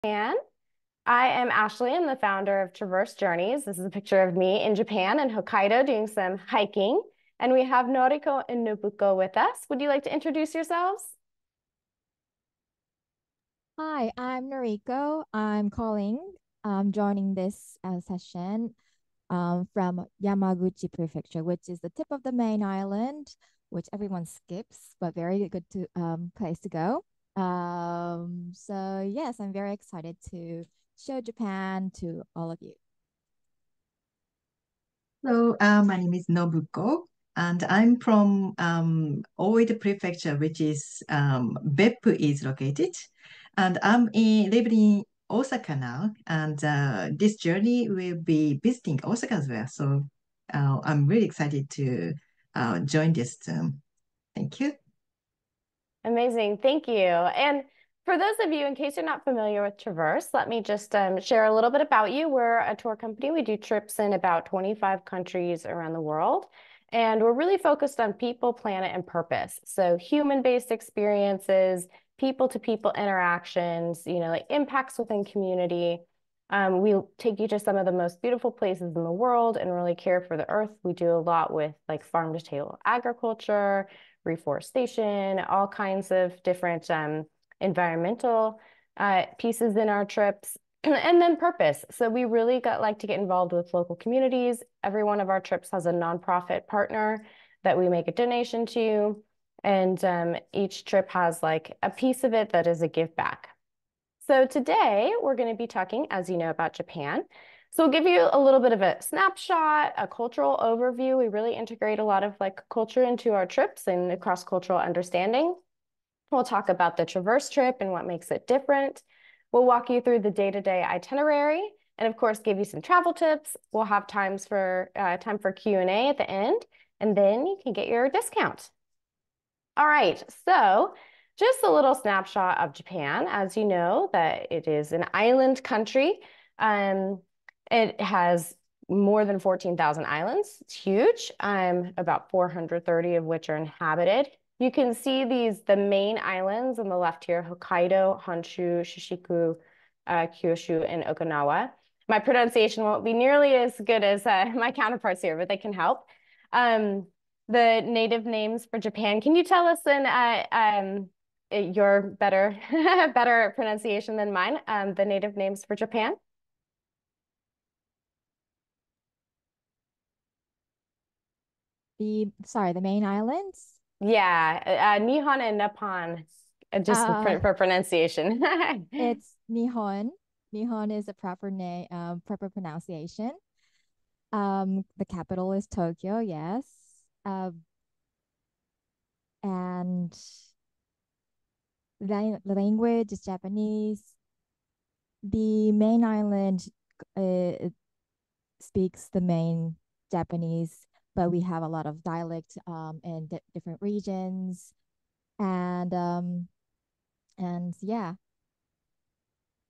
Japan. I am Ashley. I'm the founder of Traverse Journeys. This is a picture of me in Japan in Hokkaido doing some hiking. And we have Noriko and Nobuko with us. Would you like to introduce yourselves? Hi, I'm Noriko. Joining this session from Yamaguchi Prefecture, which is the tip of the main island, which everyone skips, but very good to place to go. So yes, I'm very excited to show Japan to all of you. Hello, my name is Nobuko, and I'm from Oita Prefecture, which is Beppu is located. And living in Osaka now, and this journey will be visiting Osaka as well. So I'm really excited to join this. Thank you. Amazing. Thank you. And for those of you, in case you're not familiar with Traverse, let me just share a little bit about you. We're a tour company. We do trips in about 25 countries around the world. And we're really focused on people, planet, and purpose. So human-based experiences, people-to-people interactions, like impacts within community. We take you to some of the most beautiful places in the world and really care for the earth. We do a lot with like farm-to-table agriculture, reforestation, all kinds of different environmental pieces in our trips. And then purpose. So we really like to get involved with local communities. Every one of our trips has a nonprofit partner that we make a donation to. And each trip has like a piece of it that is a give back. So today we're going to be talking, as you know, about Japan. So we'll give you a little bit of a snapshot, a cultural overview. We really integrate a lot of like culture into our trips and cross-cultural understanding. We'll talk about the Traverse trip and what makes it different. We'll walk you through the day-to-day itinerary and of course give you some travel tips. We'll have time for Q&A at the end, and then you can get your discount. All right, so just a little snapshot of Japan. As you know, that it is an island country. It has more than 14,000 islands. It's huge, about 430 of which are inhabited. You can see the main islands on the left here: Hokkaido, Honshu, Shishiku, Kyushu, and Okinawa. My pronunciation won't be nearly as good as my counterparts here, but they can help. The native names for Japan. Can you tell us in your better pronunciation than mine, the native names for Japan? The main islands. Yeah, Nihon and Nippon, just Uh, for pronunciation. it's Nihon. Nihon is the proper name, proper pronunciation. The capital is Tokyo, yes. And the language is Japanese. The main island uh, speaks the main Japanese, but we have a lot of dialect in different regions, and um, and yeah.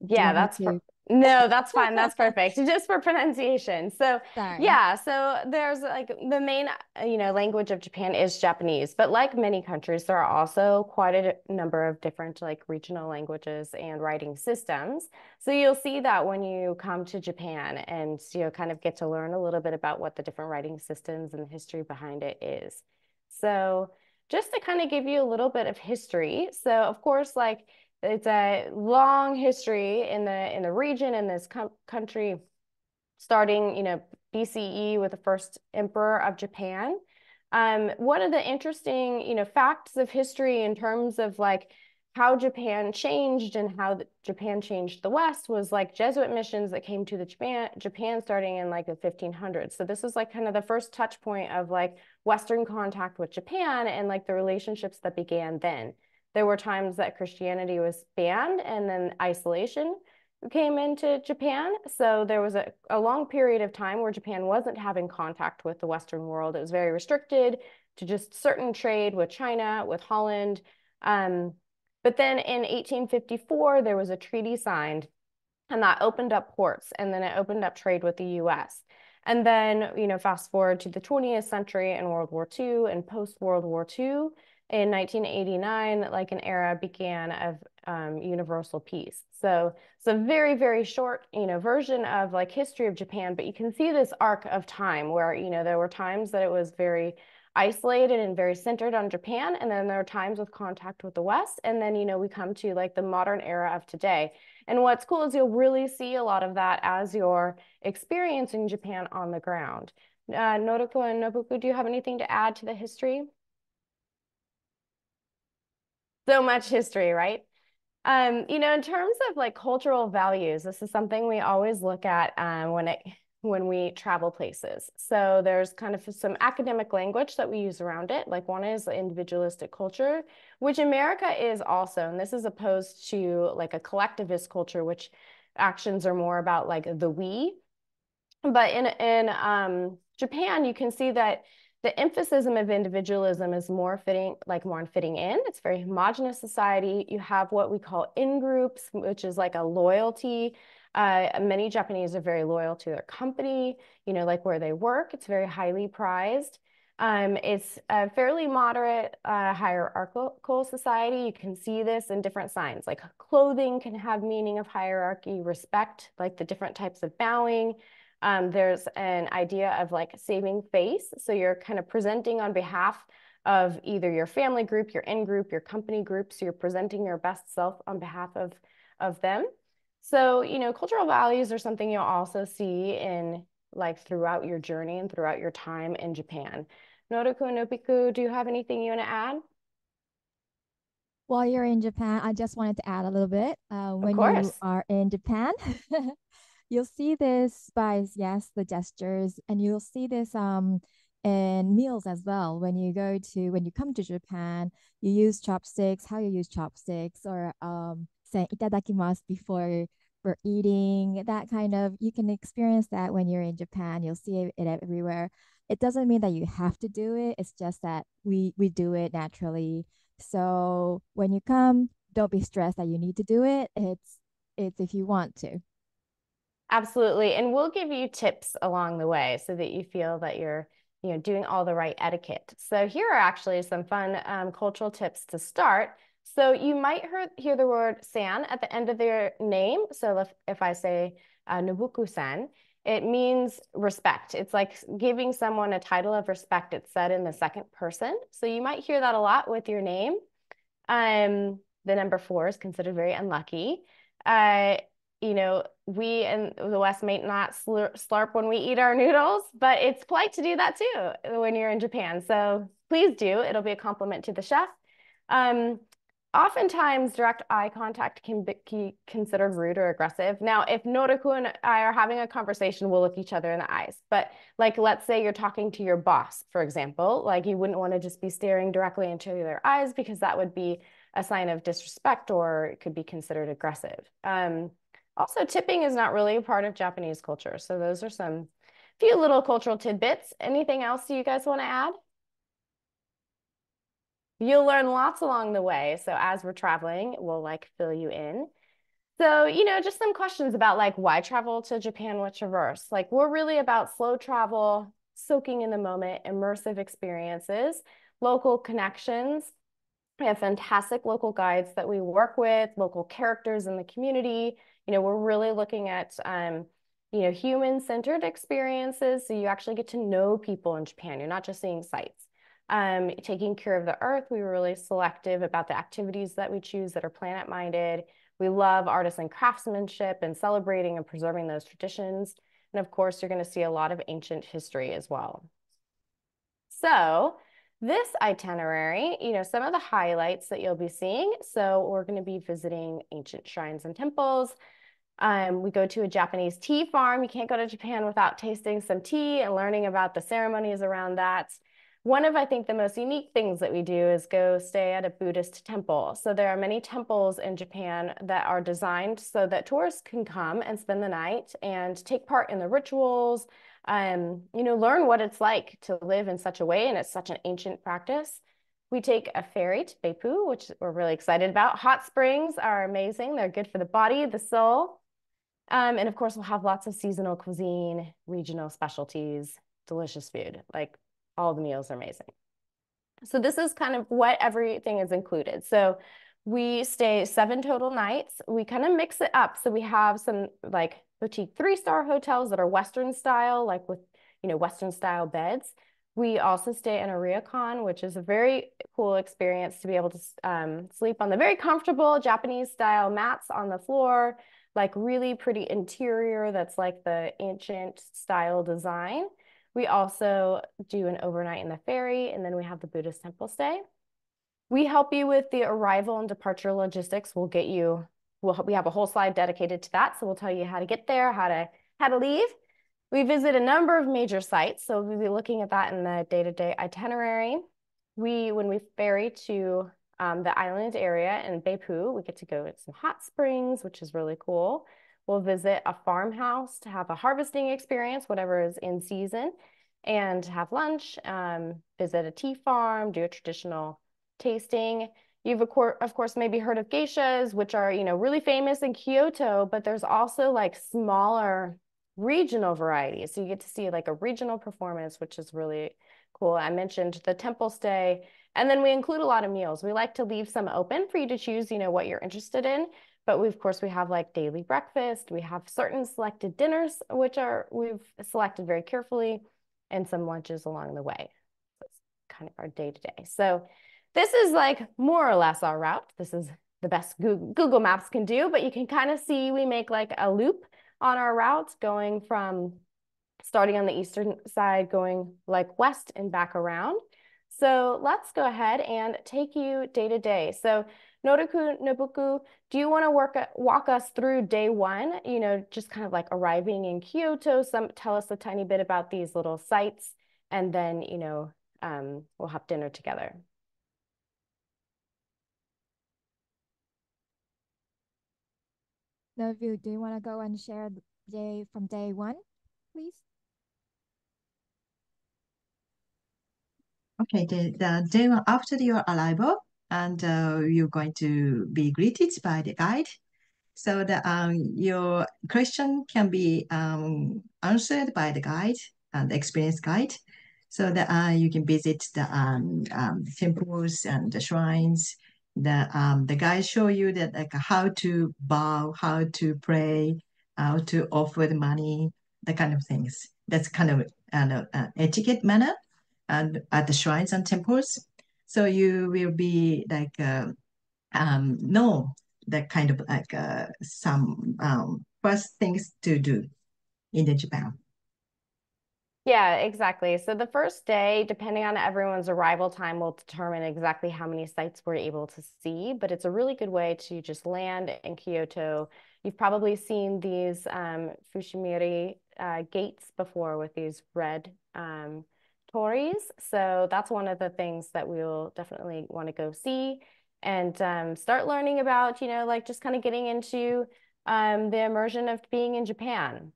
Do you Yeah, want me to? no, that's fine. That's perfect. Just for pronunciation. So, Sorry. yeah, so there's like the main, language of Japan is Japanese, but like many countries, there are also quite a number of different like regional languages and writing systems. So you'll see that when you come to Japan and, kind of get to learn a little bit about what the different writing systems and the history behind it is. So just to kind of give you a little bit of history. So of course, like, it's a long history in the region in this country, starting BCE with the first emperor of Japan. One of the interesting facts of history in terms of like how Japan changed and how Japan changed the West was like Jesuit missions that came to the Japan starting in like the 1500s. So this was like kind of the first touch point of like Western contact with Japan and like the relationships that began then. There were times that Christianity was banned and then isolation came into Japan. So there was a long period of time where Japan wasn't having contact with the Western world. It was very restricted to just certain trade with China, with Holland. But then in 1854, there was a treaty signed, and that opened up ports, and then it opened up trade with the US. And then, fast forward to the 20th century and World War II and post World War II, in 1989, like an era began of universal peace. So it's a very, very short, version of like history of Japan, but you can see this arc of time where, there were times that it was very isolated and very centered on Japan. And then there are times with contact with the West. And then, we come to like the modern era of today. And what's cool is you'll really see a lot of that as you're experiencing Japan on the ground. Noriko and Nobuku, do you have anything to add to the history? So much history, right? In terms of like cultural values, this is something we always look at when we travel places. So there's kind of some academic language that we use around it. Like one is the individualistic culture, which America is also, and this is opposed to like a collectivist culture, which actions are more about like the we. But in Japan, you can see that the emphasis of individualism is more fitting in. It's a very homogenous society. You have what we call in-groups, which is like a loyalty. Many Japanese are very loyal to their company, like where they work. It's very highly prized. It's a fairly moderate, hierarchical society. You can see this in different signs, like clothing can have meaning of hierarchy, respect, like the different types of bowing. There's an idea of like saving face. So you're kind of presenting on behalf of either your family group, your in-group, your company group. So you're presenting your best self on behalf of them. So, cultural values are something you'll also see in like throughout your journey and throughout your time in Japan. Noriko and Nobuku, do you have anything you want to add? While you're in Japan, I just wanted to add a little bit. Of When you course. are in Japan, you'll see this by, yes, the gestures, and you'll see this in meals as well. When you come to Japan, you use chopsticks, how you use chopsticks, or saying itadakimasu before we're eating, that kind of, you can experience that when you're in Japan. You'll see it everywhere. It doesn't mean that you have to do it. It's just that we do it naturally. So when you come, don't be stressed that you need to do it. It's if you want to. Absolutely. And we'll give you tips along the way so that you feel that you're, doing all the right etiquette. So here are actually some fun cultural tips to start. So you might hear the word san at the end of their name. So if I say Nobuku-san, it means respect. It's like giving someone a title of respect. It's said in the second person. So you might hear that a lot with your name. The number 4 is considered very unlucky. We in the West may not slurp when we eat our noodles, but it's polite to do that too when you're in Japan. So please do. It'll be a compliment to the chef. Oftentimes, direct eye contact can be considered rude or aggressive. Now, if Noriko and I are having a conversation, we'll look each other in the eyes. But like, let's say you're talking to your boss, for example, like you wouldn't want to just be staring directly into their eyes because that would be a sign of disrespect or it could be considered aggressive. Also, tipping is not really a part of Japanese culture. So those are some few little cultural tidbits. Anything else you guys want to add? You'll learn lots along the way. So as we're traveling, we'll like fill you in. So, just some questions about like why travel to Japan with Traverse. Like we're really about slow travel, soaking in the moment, immersive experiences, local connections. We have fantastic local guides that we work with, local characters in the community. We're really looking at, human-centered experiences. So you actually get to know people in Japan. You're not just seeing sights. Taking care of the earth, we were really selective about the activities that we choose that are planet-minded. We love artisan craftsmanship and celebrating and preserving those traditions. And of course, you're going to see a lot of ancient history as well. So this itinerary, some of the highlights that you'll be seeing. So we're going to be visiting ancient shrines and temples. We go to a Japanese tea farm. You can't go to Japan without tasting some tea and learning about the ceremonies around that. One of, I think, the most unique things that we do is go stay at a Buddhist temple. So there are many temples in Japan that are designed so that tourists can come and spend the night and take part in the rituals, learn what it's like to live in such a way, and it's such an ancient practice. We take a ferry to Beppu, which we're really excited about. Hot springs are amazing. They're good for the body, the soul. And of course, we'll have lots of seasonal cuisine, regional specialties, delicious food. Like all the meals are amazing. So this is kind of what everything is included. So We stay 7 total nights. We kind of mix it up. So we have some like boutique 3-star hotels that are Western style, like with, Western style beds. We also stay in a ryokan, which is a very cool experience to be able to sleep on the very comfortable Japanese style mats on the floor, like really pretty interior that's like the ancient style design. We also do an overnight in the ferry, and then we have the Buddhist temple stay. We help you with the arrival and departure logistics. We have a whole slide dedicated to that. So we'll tell you how to get there, how to leave. We visit a number of major sites. So we'll be looking at that in the day-to-day itinerary. When we ferry to the island area in Beppu, we get to go to some hot springs, which is really cool. We'll visit a farmhouse to have a harvesting experience, whatever is in season, and have lunch, visit a tea farm, do a traditional tasting. You've of course maybe heard of geishas, which are, really famous in Kyoto, but there's also like smaller regional varieties. So you get to see like a regional performance, which is really cool. I mentioned the temple stay, and then we include a lot of meals. We like to leave some open for you to choose, what you're interested in. But of course, we have like daily breakfast. We have certain selected dinners, which we've selected very carefully, and some lunches along the way. So it's kind of our day-to-day. So this is like more or less our route. This is the best Google Maps can do, but you can kind of see we make like a loop on our route going from starting on the eastern side, going like west and back around. So let's go ahead and take you day to day. So Nodoku Nobuku, do you want to walk us through day one? Just kind of like arriving in Kyoto. Tell us a tiny bit about these little sites, and then we'll have dinner together. Nobu, do you want to go and share the day from day one, please? Okay, the day after your arrival, and you're going to be greeted by the guide. So your question can be answered by the guide and the experienced guide, so that you can visit the temples and the shrines. The guide show you that like how to bow, how to pray, how to offer the money, the kind of things. That's kind of etiquette manner and at the shrines and temples. So you will be like know that kind of like some first things to do in the Japan. Yeah, exactly. So the first day, depending on everyone's arrival time, will determine exactly how many sites we're able to see, but it's a really good way to just land in Kyoto. You've probably seen these Fushimi gates before with these red tories. So that's one of the things that we'll definitely want to go see and start learning about, like just kind of getting into the immersion of being in Japan.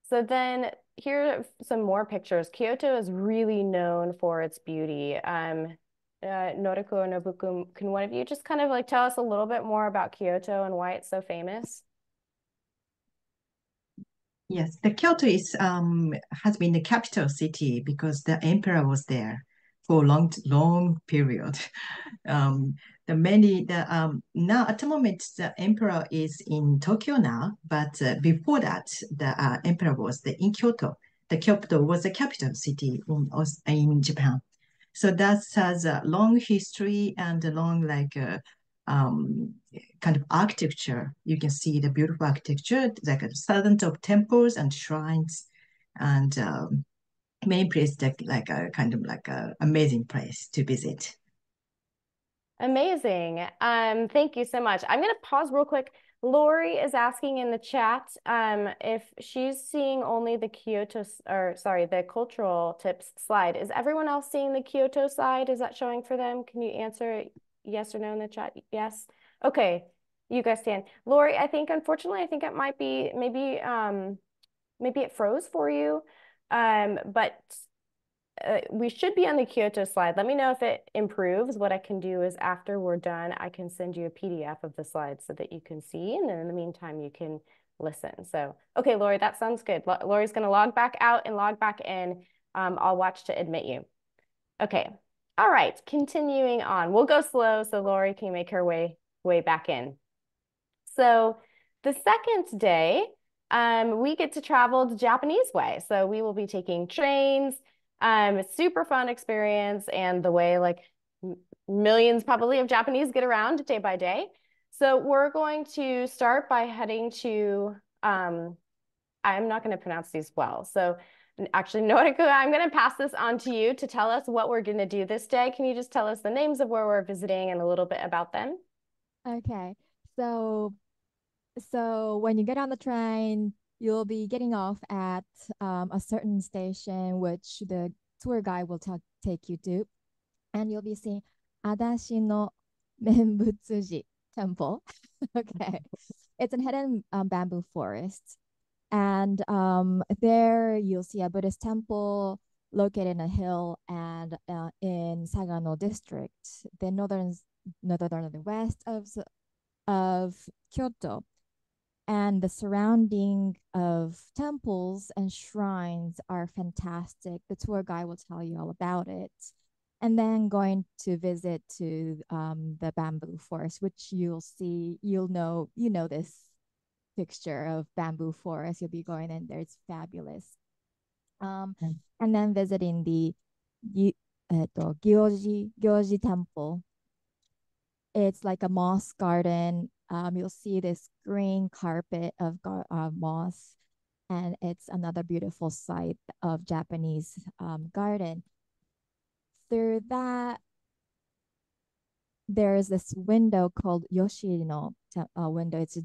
So then here are some more pictures. Kyoto is really known for its beauty. Noriko or Nobuku, can one of you just kind of like tell us a little bit more about Kyoto and why it's so famous? Yes, the Kyoto is has been the capital city because the emperor was there for a long period. Um, now at the moment the emperor is in Tokyo now, but before that the emperor was in Kyoto. The Kyoto was the capital city in Japan. So that has a long history and a long um, kind of architecture. You can see the beautiful architecture, like thousands of temples and shrines, and main place like a kind of like a amazing place to visit. Amazing. Thank you so much. I'm going to pause real quick. Lori is asking in the chat if she's seeing only the the cultural tips slide. Is everyone else seeing the Kyoto slide? Is that showing for them? Can you answer yes or no in the chat? Yes. Okay. You guys can. Lori, unfortunately, I think it might be maybe it froze for you. But we should be on the Kyoto slide. Let me know if it improves. What I can do is after we're done, I can send you a PDF of the slides so that you can see. And then in the meantime, you can listen. So, okay, Lori, that sounds good. Lori's going to log back out and log back in. I'll watch to admit you. Okay. All right. Continuing on. We'll go slow so Lori can make her way way back in. So the second day, we get to travel the Japanese way. So we will be taking trains, super fun experience, and the way like millions probably of Japanese get around day by day. So we're going to start by heading to, I'm not going to pronounce these well. So actually, Noriko, I'm going to pass this on to you to tell us what we're going to do this day. Can you just tell us the names of where we're visiting and a little bit about them? Okay. So when you get on the train, you'll be getting off at a certain station, which the tour guide will take you to, and you'll be seeing Adashi no Menbutsuji temple. Okay, it's a hidden bamboo forest, and there you'll see a Buddhist temple located in a hill and in Sagano district, the northern west of Kyoto. And the surrounding of temples and shrines are fantastic. The tour guide will tell you all about it. And then going to visit to the bamboo forest, which you'll see, you know this picture of bamboo forest. You'll be going in there. It's fabulous. And then visiting the Gyoji temple. It's like a moss garden. You'll see this green carpet of moss, and it's another beautiful site of Japanese garden. Through that, there's this window called Yoshino window. It's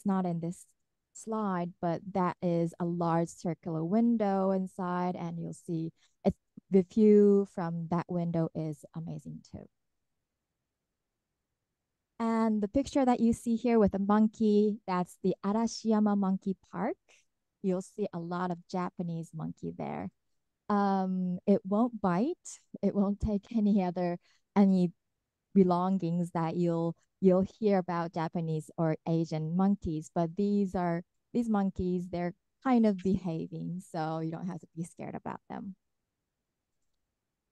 not in this slide, but that is a large circular window inside, and you'll see the view from that window is amazing too. And the picture that you see here with the monkey, that's the Arashiyama Monkey Park. You'll see a lot of Japanese monkey there. It won't bite. It won't take any belongings that you'll hear about Japanese or Asian monkeys. But these monkeys, they're kind of behaving, so you don't have to be scared about them.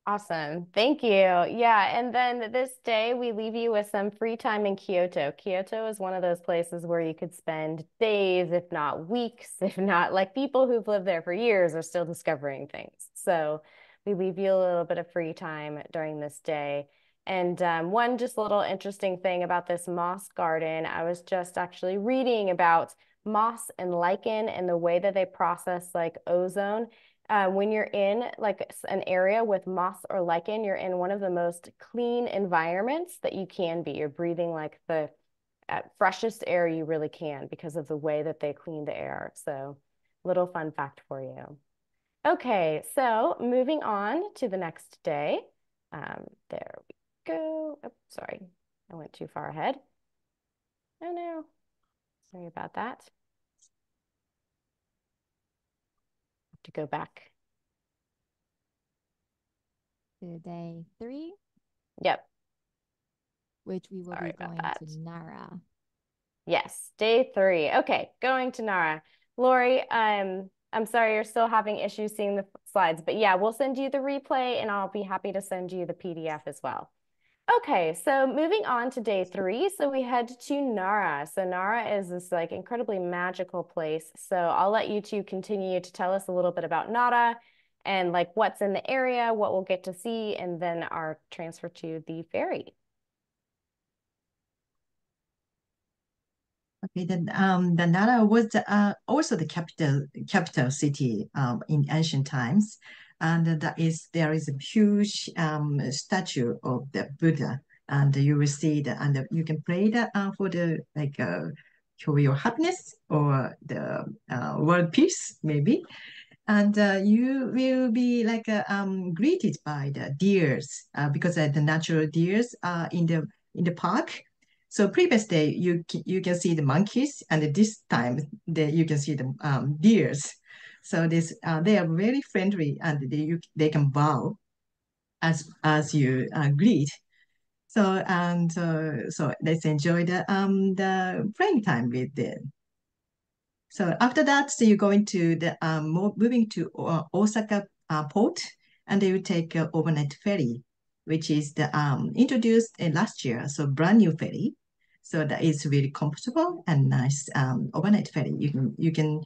Awesome. Thank you. Yeah. And then this day we leave you with some free time in Kyoto. Kyoto is one of those places where you could spend days, if not weeks, if not like people who've lived there for years are still discovering things. So we leave you a little bit of free time during this day. And one just little interesting thing about this moss garden, I was just actually reading about moss and lichen and the way that they process like ozone. When you're in like an area with moss or lichen, you're in one of the most clean environments that you can be. You're breathing like the freshest air you really can because of the way that they clean the air. So little fun fact for you. Okay, so moving on to the next day. There we go. Oh, sorry, I went too far ahead. Oh no, sorry about that. To go back to day 3. Yep. Which we will be going to Nara. Yes, day 3. Okay, going to Nara. Lori, I'm sorry you're still having issues seeing the slides, but yeah, we'll send you the replay and I'll be happy to send you the PDF as well. Okay, so moving on to day 3. So we head to Nara. So Nara is this like incredibly magical place. So I'll let you two continue to tell us a little bit about Nara and like what's in the area, what we'll get to see, and then our transfer to the ferry. Okay, then the Nara was also the capital city in ancient times, and there is a huge statue of the Buddha, and you will see that, and you can pray that for the like for your happiness or the world peace maybe, and you will be like greeted by the deers because the natural deers are in the park. So previous day you can see the monkeys, and this time you can see the deers. So they are very friendly, and they can bow as you greet. So so let's enjoy the playing time with them. So after that, so you're going to moving to Osaka port, and you take overnight ferry, which is the introduced last year, so brand new ferry. So that is really comfortable and nice overnight ferry. You can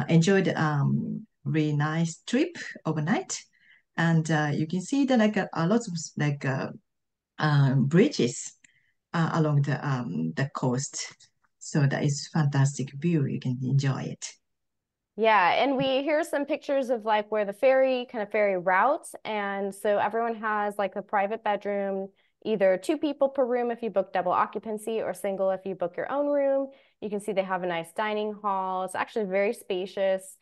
enjoy the really nice trip overnight, and you can see that like a lot of like bridges along the coast. So that is fantastic view. You can enjoy it. Yeah, and we hear some pictures of like where the ferry kind of ferry routes. And so everyone has like a private bedroom, either two people per room if you book double occupancy or single if you book your own room. You can see they have a nice dining hall. It's actually very spacious.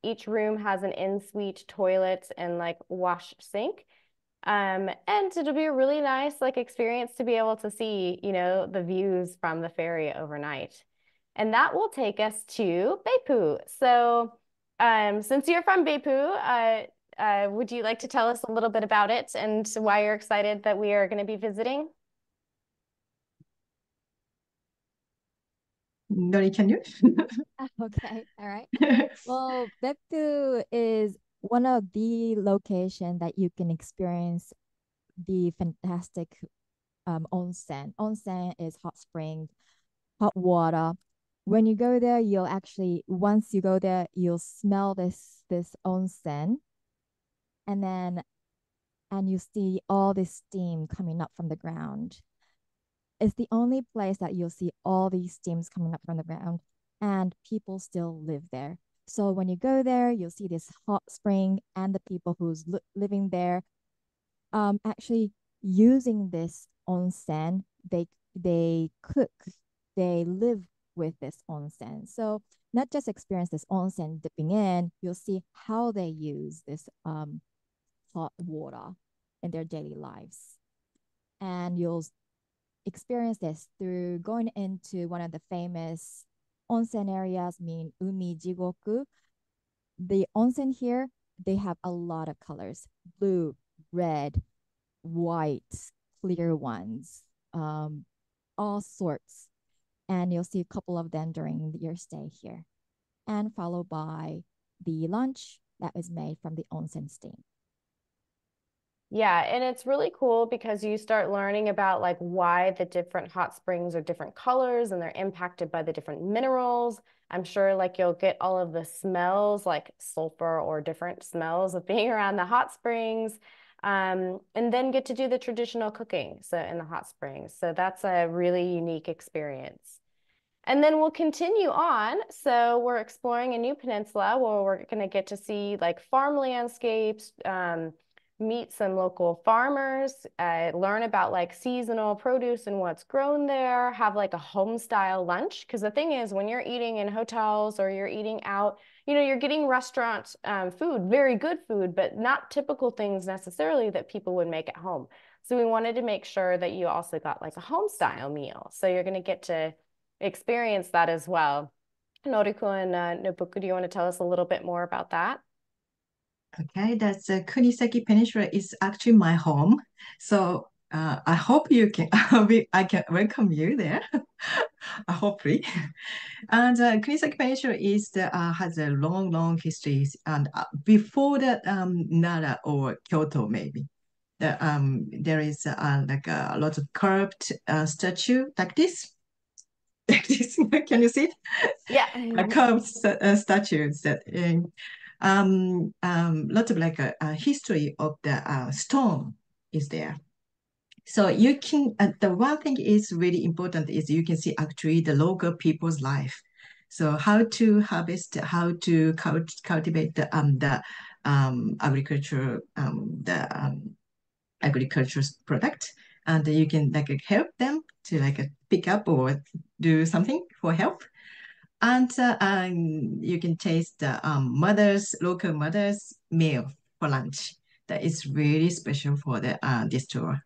Each room has an in-suite toilet and like wash sink. And it'll be a really nice like experience to be able to see, the views from the ferry overnight. And that will take us to Beppu. So, since you're from Beppu, would you like to tell us a little bit about it and why you're excited that we are going to be visiting? Nori, can you? Okay, all right. Well, Beppu is one of the location that you can experience the fantastic onsen. Onsen is hot spring, hot water. When you go there, you'll actually once you go there, you'll smell this onsen, and then and you see all this steam coming up from the ground. It's the only place that you'll see all these steams coming up from the ground, and people still live there. So when you go there, you'll see this hot spring and the people who's living there actually using this onsen. They cook, they live with this onsen. So not just experience this onsen dipping in, you'll see how they use this hot water in their daily lives. And you'll experience this through going into one of the famous onsen areas, mean Umi Jigoku. The onsen here, they have a lot of colors: blue, red, white, clear ones, all sorts. And you'll see a couple of them during your stay here. And followed by the lunch that is made from the onsen steam. Yeah, and it's really cool because you start learning about like why the different hot springs are different colors and they're impacted by the different minerals. I'm sure like you'll get all of the smells like sulfur or different smells of being around the hot springs. And then get to do the traditional cooking so in the hot springs. So that's a really unique experience. And then we'll continue on. So we're exploring a new peninsula where we're going to get to see like farm landscapes, meet some local farmers, learn about like seasonal produce and what's grown there, have like a home style lunch. Because the thing is, when you're eating in hotels or you're eating out, you're getting restaurant food, very good food, but not typical things necessarily that people would make at home. So we wanted to make sure that you also got like a home style meal. So you're going to get to experience that as well. Noriko and Nobuku, do you want to tell us a little bit more about that? Okay, that's Kunisaki Peninsula is actually my home. So I hope you can I can welcome you there. Hopefully. And Kunisaki Peninsula is has a long, long history. And before that, Nara or Kyoto maybe. There is like a lot of curved statue like this. Like this. Can you see it? Yeah. Curved statues that lot of like a history of the stone is there. So you can the one thing is really important is you can see actually the local people's life. So how to harvest, how to cultivate the agriculture product, and you can like help them to like pick up or do something for help. And you can taste the local mother's meal for lunch. That is really special for the this tour.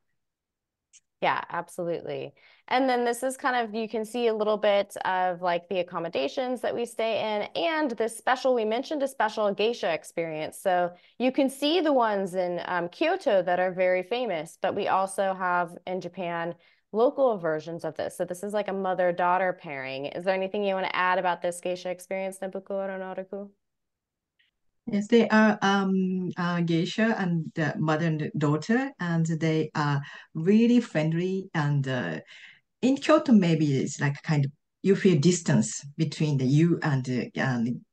Yeah, absolutely. And then this is kind of, you can see a little bit of like the accommodations that we stay in and this special, we mentioned a special geisha experience. So you can see the ones in Kyoto that are very famous, but we also have in Japan local versions of this. So this is like a mother-daughter pairing. Is there anything you want to add about this geisha experience, Nobuko or Noriko? Yes, they are geisha and mother and daughter, and they are really friendly and in Kyoto, maybe it's like kind of you feel distance between the you and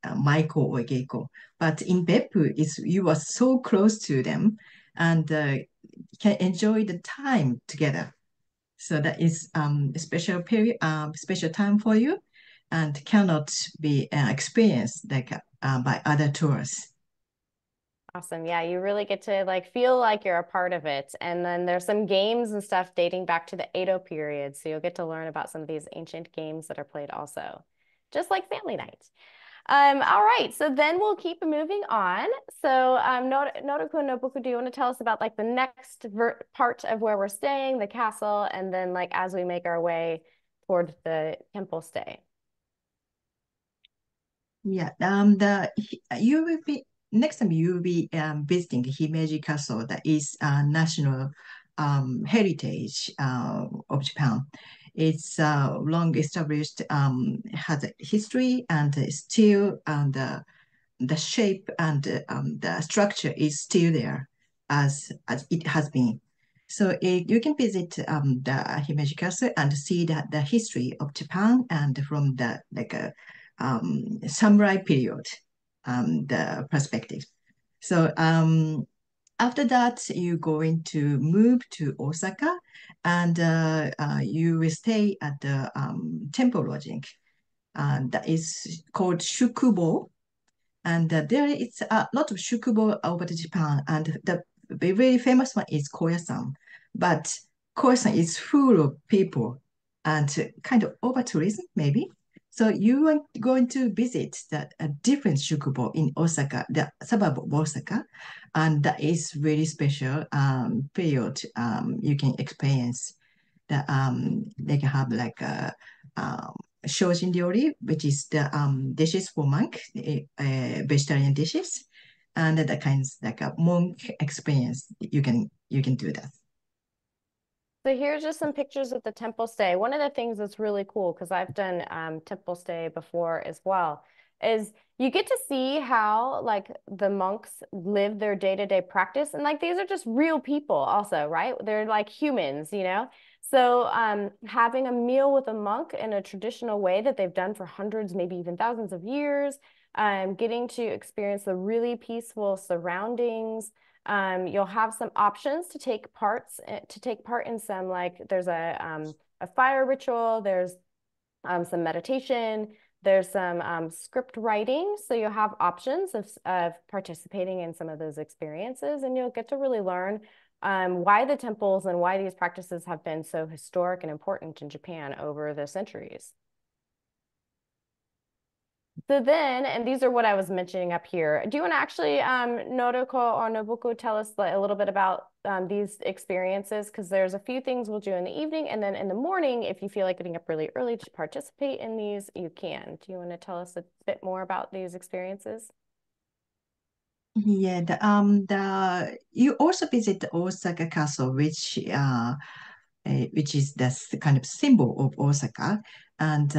Maiko or Geiko. But in Beppu, it's you are so close to them and can enjoy the time together. So that is a special period, special time for you, and cannot be experienced like by other tours. Awesome. Yeah, you really get to like feel like you're a part of it. And then there's some games and stuff dating back to the Edo period. So you'll get to learn about some of these ancient games that are played also, just like family night. All right, so then we'll keep moving on. So Nodoku and Nobuku, do you want to tell us about like the next part of where we're staying, the castle, and then like as we make our way toward the temple stay? Yeah, you will be next time you will be visiting Himeji Castle, that is national heritage of Japan. It's long established, has a history, and still the shape and the structure is still there as it has been. So you can visit the Himeji Castle and see the history of Japan and from the like a samurai period, the perspective. So after that, you're going to move to Osaka, and you will stay at the temple lodging. That is called Shukubo, and there is a lot of shukubo over to Japan, and the very famous one is Koyasan. But Koyasan is full of people and kind of over tourism, maybe. So you are going to visit a different shukubo in Osaka, the suburb of Osaka, and that is really special period you can experience. They can have like a Shojin ryori, which is the dishes for monk, vegetarian dishes, and the kinds like a monk experience. You can do that. So here's just some pictures of the temple stay. One of the things that's really cool, because I've done temple stay before as well, is you get to see how like the monks live their day-to-day practice. And like these are just real people also, right? They're like humans, you know? So having a meal with a monk in a traditional way that they've done for hundreds, maybe even thousands of years, getting to experience the really peaceful surroundings. You'll have some options to take part in some like there's a fire ritual, there's some meditation, there's some script writing. So you'll have options of participating in some of those experiences, and you'll get to really learn why the temples and why these practices have been so historic and important in Japan over the centuries. So then, and these are what I was mentioning up here. Do you want to actually, Noriko or Nobuku, tell us a little bit about these experiences? Because there's a few things we'll do in the evening, and then in the morning, if you feel like getting up really early to participate in these, you can. Do you want to tell us a bit more about these experiences? Yeah, the you also visit the Osaka Castle, which is the kind of symbol of Osaka. And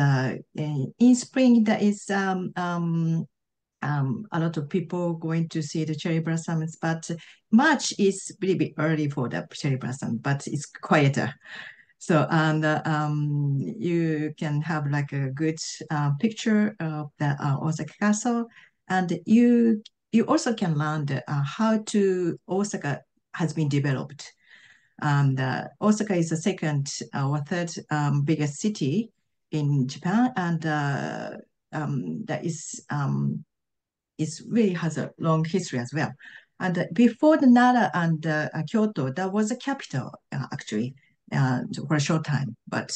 in spring, there is a lot of people going to see the cherry blossoms, but March is really bit early for the cherry blossom, but it's quieter. So, and you can have like a good picture of the Osaka Castle, and you also can learn how to Osaka has been developed. And Osaka is the second or third biggest city in Japan, and that is really has a long history as well. And before the Nara and Kyoto, that was a capital actually for a short time. But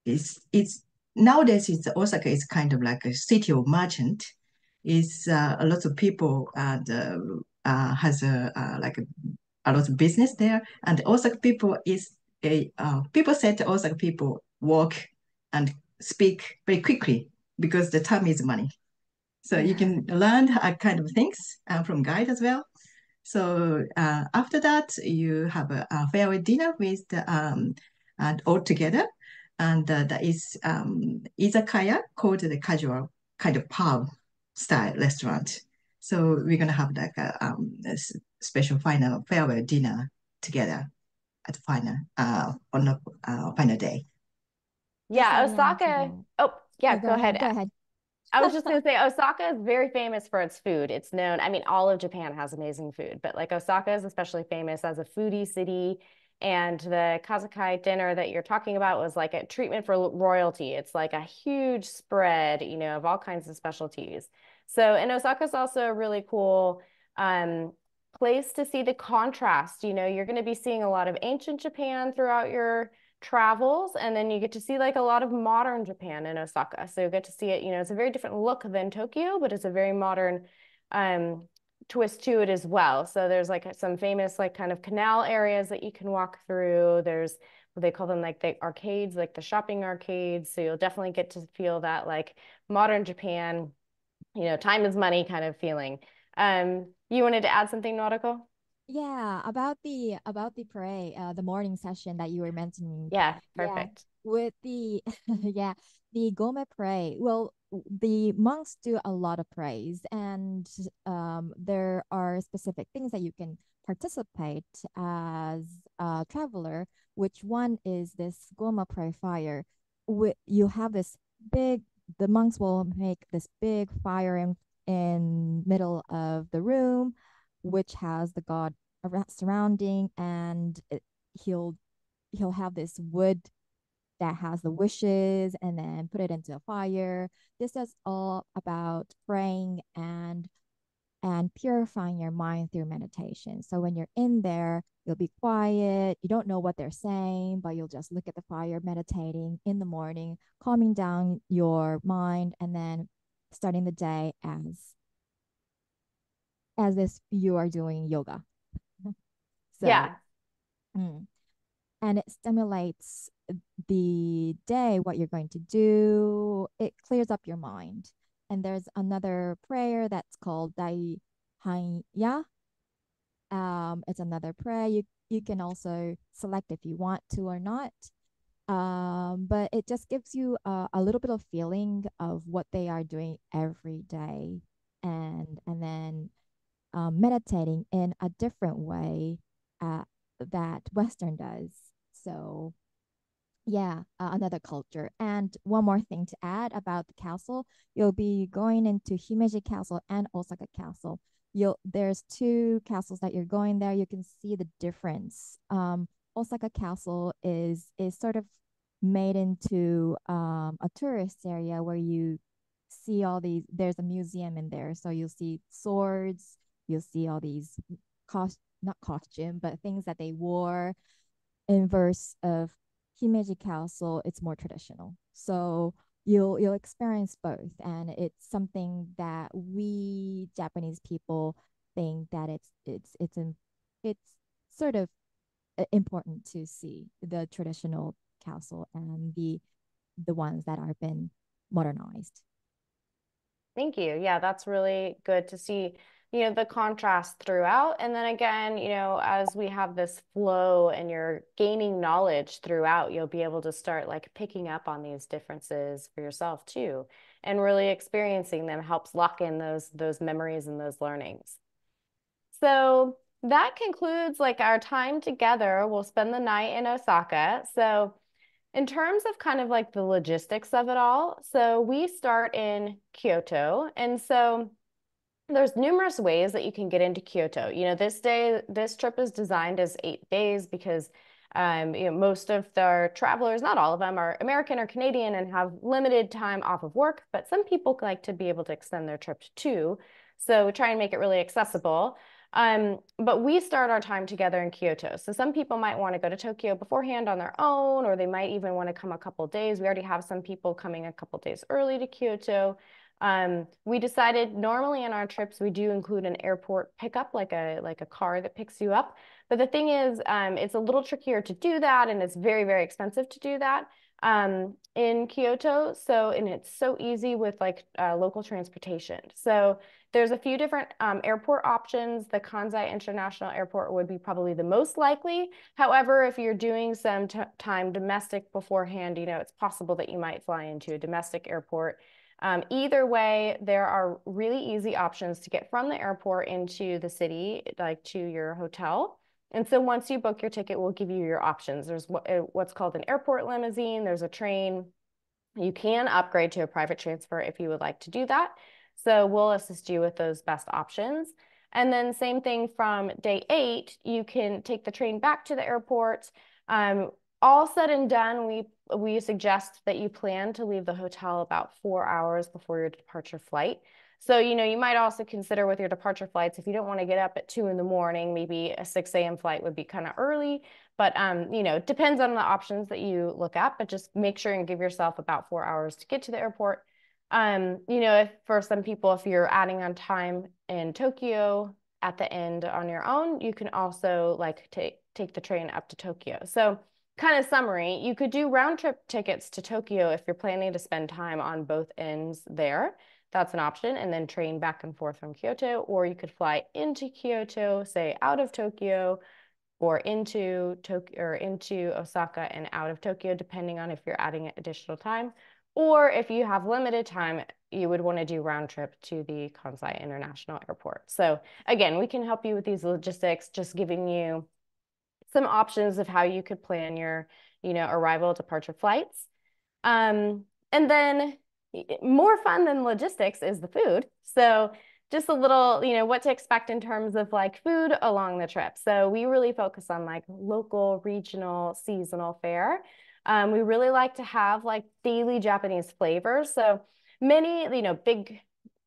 it's nowadays it's Osaka is kind of like a city of merchant. Is a lot of people and has a lot of business there, and Osaka people is a people said Osaka people walk and speak very quickly because the time is money. So you can learn kind of things from guide as well. So after that, you have a farewell dinner with and all together, and that is izakaya called the casual kind of pub style restaurant. So we're gonna have like a special final farewell dinner together. at final on the final day. Just Yeah, adding on to Osaka. that. Oh, yeah, Oh, go ahead. go ahead. I was just going to say Osaka is very famous for its food. It's known, I mean, all of Japan has amazing food, but like Osaka is especially famous as a foodie city. And the Kazakai dinner that you're talking about was like a treatment for royalty. It's like a huge spread, you know, of all kinds of specialties. So, and Osaka is also a really cool um, place to see the contrast. You know, you're going to be seeing a lot of ancient Japan throughout your travels, and then you get to see like a lot of modern Japan in Osaka. So you get to see it, you know, it's a very different look than Tokyo, but it's a very modern twist to it as well. So there's like some famous like kind of canal areas that you can walk through. There's what they call them like the arcades, like the shopping arcades. So you'll definitely get to feel that like modern Japan, you know, time is money kind of feeling. You wanted to add something, Nautical? Yeah, about the pray, the morning session that you were mentioning. Yeah, Yeah, perfect. with the yeah, the Gome pray. Well, the monks do a lot of praise, and there are specific things that you can participate as a traveler. Which one is this Goma pray fire? You have this big. The monks will make this big fire in middle of the room, which has the god surrounding, and he'll he'll have this wood that has the wishes and then put it into a fire. This is all about praying and purifying your mind through meditation. So when you're in there, you'll be quiet. You don't know what they're saying, but you'll just look at the fire, meditating in the morning, calming down your mind, and then starting the day as if you are doing yoga. So, Yeah. mm. And it stimulates the day, what you're going to do. It clears up your mind. And there's another prayer that's called Dai Hanya. It's another prayer. You can also select if you want to or not. But it just gives you a little bit of feeling of what they are doing every day, and then meditating in a different way that Western does. So, yeah, another culture. And one more thing to add about the castle, you'll be going into Himeji Castle and Osaka Castle. There's two castles that you're going there. You can see the difference. Osaka Castle is sort of made into a tourist area where you see all these. There's a museum in there, so you'll see swords. You'll see all these not costume, but things that they wore. In verse of Himeji Castle, it's more traditional. So you'll experience both, and it's something that we Japanese people think that it's sort of important to see the traditional castle and the ones that are been modernized. Thank you. Yeah, that's really good to see, you know, the contrast throughout. And then again, you know, as we have this flow and you're gaining knowledge throughout, you'll be able to start like picking up on these differences for yourself too. And really experiencing them helps lock in those memories and those learnings. So that concludes like our time together. We'll spend the night in Osaka. So in terms of kind of like the logistics of it all, so we start in Kyoto. And so there's numerous ways that you can get into Kyoto. You know, this trip is designed as 8 days because you know, most of the travelers, not all of them, are American or Canadian and have limited time off of work, but some people like to be able to extend their trip to 2. So we try and make it really accessible. But we start our time together in Kyoto. So some people might want to go to Tokyo beforehand on their own, or they might even want to come a couple days. We already have some people coming a couple days early to Kyoto. We decided normally in our trips we do include an airport pickup, like a car that picks you up. But the thing is, it's a little trickier to do that, and it's very, very expensive to do that in Kyoto. So, and it's so easy with like local transportation. So there's a few different airport options. The Kansai International Airport would be probably the most likely. However, if you're doing some time domestic beforehand, you know, it's possible that you might fly into a domestic airport. Either way, there are really easy options to get from the airport into the city, like to your hotel. And so once you book your ticket, we'll give you your options. There's what's called an airport limousine. There's a train. You can upgrade to a private transfer if you would like to do that. So we'll assist you with those best options. And then same thing from day 8, you can take the train back to the airport. All said and done, we suggest that you plan to leave the hotel about 4 hours before your departure flight. So, you might also consider with your departure flights, if you don't want to get up at 2 in the morning, maybe a 6 a.m. flight would be kind of early. But, it depends on the options that you look at, but just make sure and give yourself about 4 hours to get to the airport. If for some people, if you're adding on time in Tokyo at the end on your own, you can also like take the train up to Tokyo. So kind of summary, you could do round trip tickets to Tokyo if you're planning to spend time on both ends there. That's an option, and then train back and forth from Kyoto, or you could fly into Kyoto, say out of Tokyo, or into Tokyo or into Osaka and out of Tokyo, depending on if you're adding additional time. Or if you have limited time, you would want to do round trip to the Kansai International Airport. So again, we can help you with these logistics, just giving you some options of how you could plan your, arrival, departure flights. And then more fun than logistics is the food. So just a little, what to expect in terms of like food along the trip. So we really focus on like local, regional, seasonal fare. We really like to have like daily Japanese flavors. So many, big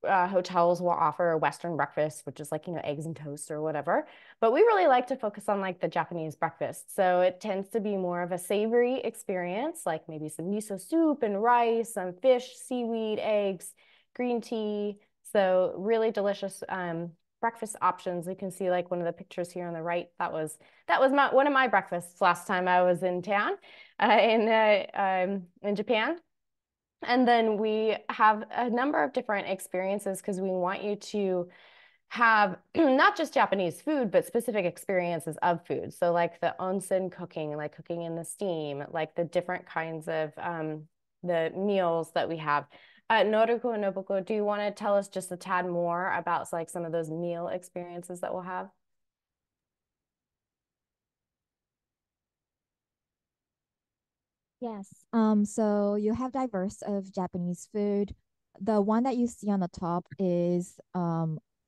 hotels will offer a Western breakfast, which is like, eggs and toast or whatever. But we really like to focus on like the Japanese breakfast. So it tends to be more of a savory experience, like maybe some miso soup and rice, some fish, seaweed, eggs, green tea. So really delicious breakfast options. You can see like one of the pictures here on the right. That was one of my breakfasts last time I was in town in Japan. And then we have a number of different experiences because we want you to have not just Japanese food, but specific experiences of food. So like the onsen cooking, like cooking in the steam, like the different kinds of the meals that we have. Noruko and Nobuko, do you want to tell us just a tad more about like some of those meal experiences that we'll have? Yes. So you have diverse of Japanese food. The one that you see on the top is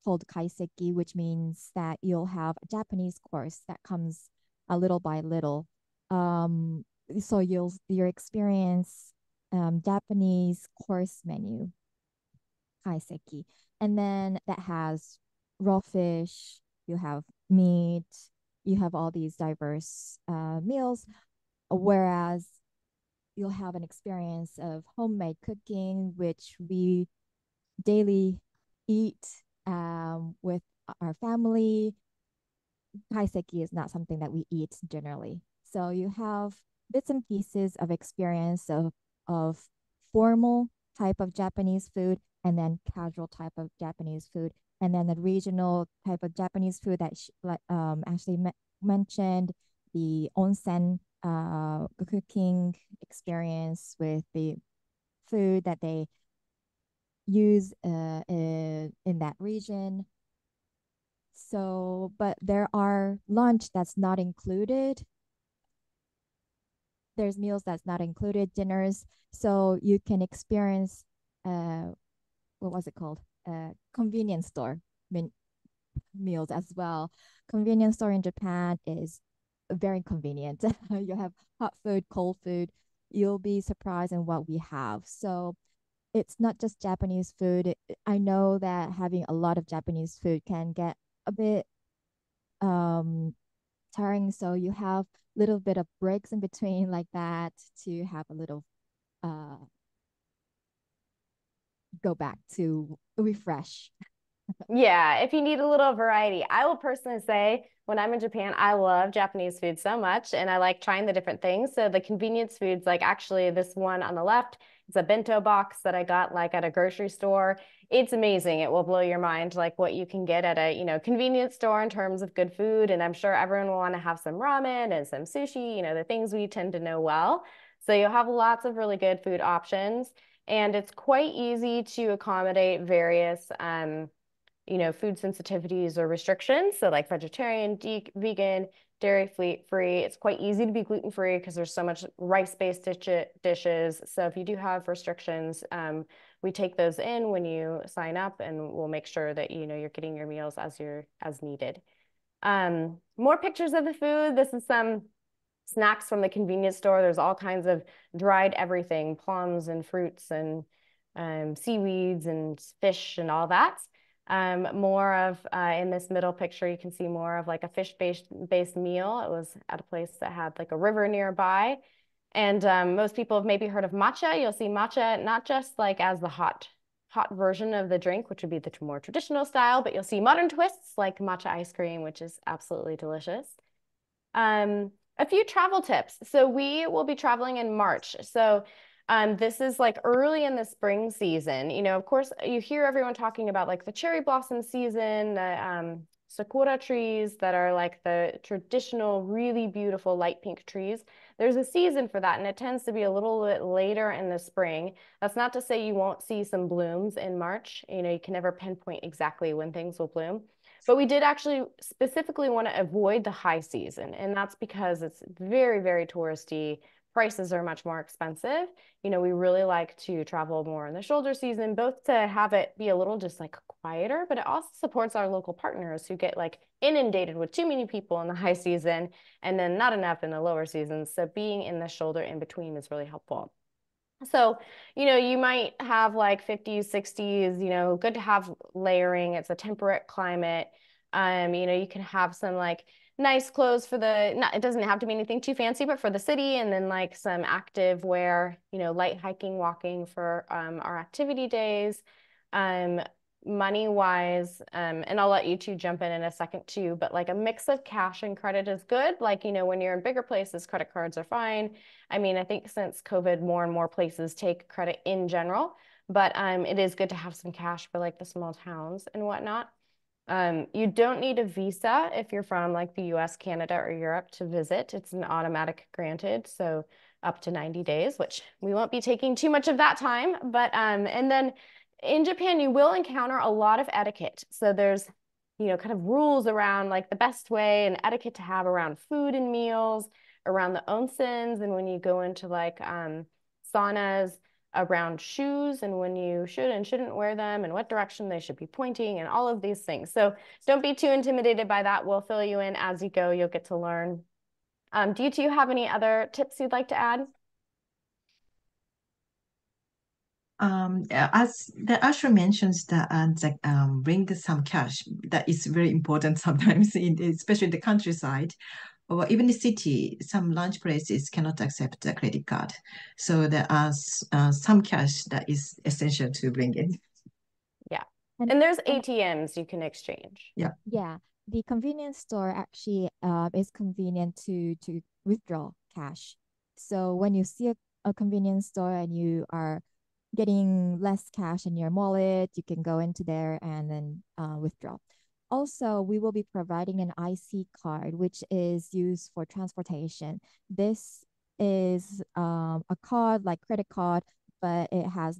called kaiseki, which means that you'll have a Japanese course that comes a little by little. So you'll experience Japanese course menu, kaiseki, and then that has raw fish. You have meat. You have all these diverse meals. Whereas you'll have an experience of homemade cooking, which we daily eat with our family. Kaiseki is not something that we eat generally. So you have bits and pieces of experience of formal type of Japanese food and then casual type of Japanese food. And then the regional type of Japanese food that Ashley mentioned, the onsen cooking experience with the food that they use in that region. So, but there are lunch that's not included. There's meals that's not included, dinners. So you can experience, what was it called? Convenience store meals as well. Convenience store in Japan is very convenient. You have hot food, cold food. You'll be surprised in what we have. So it's not just Japanese food. I know that having a lot of Japanese food can get a bit tiring. So you have a little bit of breaks in between like that to have a little go back to refresh. Yeah, if you need a little variety. I will personally say when I'm in Japan, I love Japanese food so much and I like trying the different things. So the convenience foods, like actually this one on the left, it's a bento box that I got like at a grocery store. It's amazing. It will blow your mind like what you can get at a, convenience store in terms of good food. And I'm sure everyone will want to have some ramen and some sushi, the things we tend to know well. So you'll have lots of really good food options. And it's quite easy to accommodate various food sensitivities or restrictions. So like vegetarian, vegan, dairy-free. It's quite easy to be gluten-free because there's so much rice-based dishes. So if you do have restrictions, we take those in when you sign up, and we'll make sure that you're getting your meals as needed. More pictures of the food. This is some snacks from the convenience store. There's all kinds of dried everything, plums and fruits and seaweeds and fish and all that. More of, in this middle picture, you can see more of like a fish-based meal. It was at a place that had like a river nearby. And most people have maybe heard of matcha. You'll see matcha not just like as the hot version of the drink, which would be the more traditional style, but you'll see modern twists like matcha ice cream, which is absolutely delicious. A few travel tips. So we will be traveling in March. So this is like early in the spring season. Of course, you hear everyone talking about like the cherry blossom season, the sakura trees that are like the traditional, really beautiful light pink trees. There's a season for that, and it tends to be a little bit later in the spring. That's not to say you won't see some blooms in March. You can never pinpoint exactly when things will bloom. But we did actually specifically want to avoid the high season, and that's because it's very, very touristy. Prices are much more expensive. We really like to travel more in the shoulder season, both to have it be a little just like quieter, but it also supports our local partners who get like inundated with too many people in the high season and then not enough in the lower seasons. So being in the shoulder in between is really helpful. So, you might have like 50s, 60s, good to have layering. It's a temperate climate. You can have some like nice clothes for it doesn't have to be anything too fancy, but for the city, and then like some active wear, light hiking, walking for our activity days. Money wise, and I'll let you two jump in a second too, but like a mix of cash and credit is good. Like, when you're in bigger places, credit cards are fine. I think since COVID, more and more places take credit in general, but it is good to have some cash for like the small towns and whatnot. You don't need a visa if you're from like the US, Canada, or Europe to visit. It's an automatic granted, so up to 90 days, which we won't be taking too much of that time. But and then in Japan, you will encounter a lot of etiquette. So there's, kind of rules around like the best way and etiquette to have around food and meals, around the onsens, and when you go into like saunas, around shoes and when you should and shouldn't wear them and what direction they should be pointing and all of these things. So don't be too intimidated by that. We'll fill you in as you go. You'll get to learn. Do you two have any other tips you'd like to add? As the Asher mentions that bring some cash, that is very important sometimes, especially in the countryside or even the city. Some lunch places cannot accept a credit card, so there are some cash that is essential to bring in. Yeah, and there's ATMs you can exchange. Yeah, yeah. The convenience store actually is convenient to withdraw cash. So when you see a convenience store and you are getting less cash in your wallet, you can go into there and then withdraw. Also, we will be providing an IC card, which is used for transportation. This is a card like credit card, but it has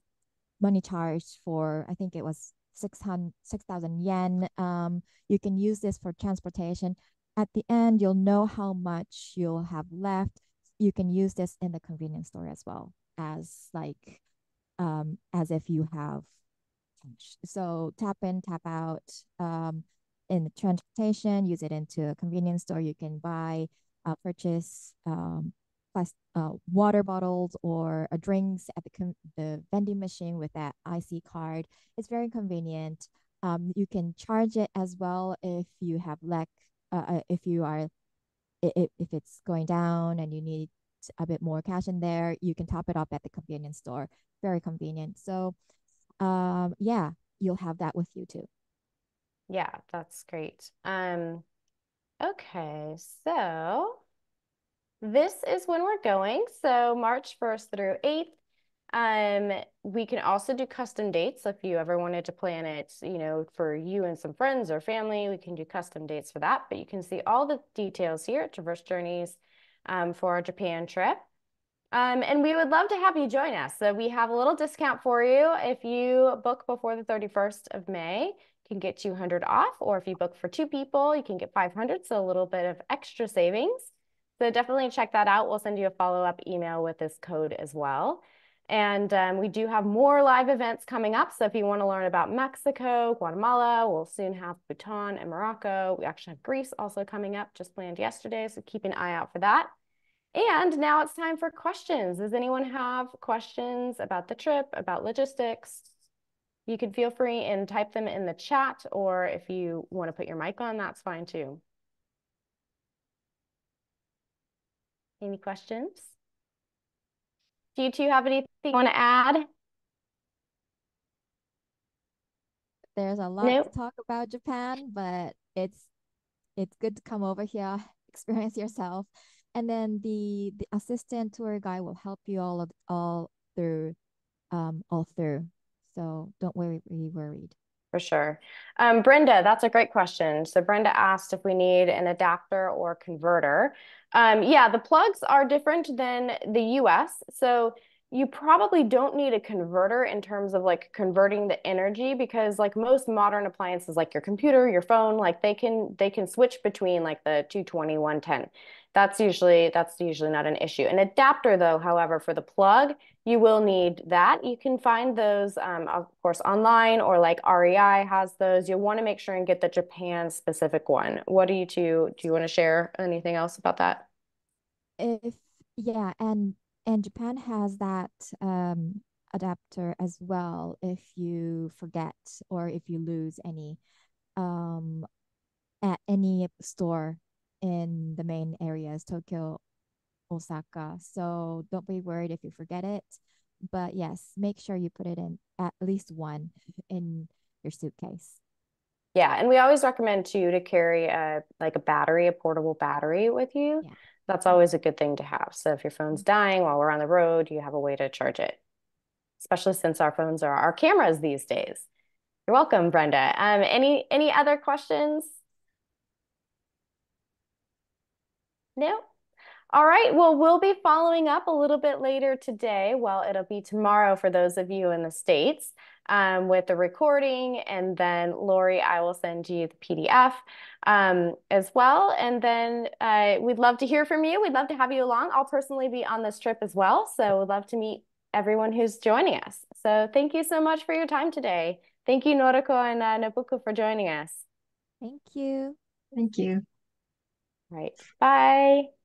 money charged for, I think it was 6,000 yen. You can use this for transportation. At the end, you'll know how much you'll have left. You can use this in the convenience store as well as if you have cash. So tap in, tap out in the transportation, use it into a convenience store. You can purchase water bottles or drinks at the vending machine with that IC card. It's very convenient. You can charge it as well if you have if it's going down and you need a bit more cash in there, you can top it up at the convenience store. Very convenient. So yeah, you'll have that with you too. Yeah, that's great. Okay, so this is when we're going. So March 1st through 8th. We can also do custom dates. So if you ever wanted to plan it, for you and some friends or family, we can do custom dates for that. But you can see all the details here at Traverse Journeys for our Japan trip. And we would love to have you join us. So we have a little discount for you if you book before the 31st of May. can get 200 off, or if you book for 2 people, you can get 500, so a little bit of extra savings. So definitely check that out. We'll send you a follow-up email with this code as well. And we do have more live events coming up. So if you want to learn about Mexico, Guatemala, we'll soon have Bhutan and Morocco. We actually have Greece also coming up, just planned yesterday. So keep an eye out for that. And now it's time for questions. Does anyone have questions about the trip, about logistics? You can feel free and type them in the chat, or if you want to put your mic on, that's fine too. Any questions? Do you two have anything you want to add? There's a lot to talk about Japan, but it's good to come over here, experience yourself. And then the assistant tour guide will help you all through. So don't be worried. For sure. Brenda, that's a great question. So Brenda asked if we need an adapter or converter. Yeah, the plugs are different than the US. So you probably don't need a converter in terms of like converting the energy, because like most modern appliances, like your computer, your phone, like they can switch between like the 220, 110. That's usually not an issue. An adapter though, however, for the plug, you will need that. You can find those, of course, online, or like REI has those. You'll want to make sure and get the Japan specific one. What do you want to share anything else about that? Yeah, and Japan has that adapter as well if you forget or if you lose any at any store in the main areas, Tokyo, Osaka. So don't be worried if you forget it. But yes, make sure you put it in at least one in your suitcase. Yeah, and we always recommend too to carry a battery, a portable battery with you. Yeah. That's always a good thing to have. So if your phone's dying while we're on the road, you have a way to charge it, especially since our phones are our cameras these days. You're welcome, Brenda. Any other questions? No? All right, well, we'll be following up a little bit later today. Well, it'll be tomorrow for those of you in the States, with the recording. And then Lori, I will send you the PDF as well. And then we'd love to hear from you. We'd love to have you along. I'll personally be on this trip as well. So we'd love to meet everyone who's joining us. So thank you so much for your time today. Thank you, Noriko and Nobuko, for joining us. Thank you. Thank you. All right, bye.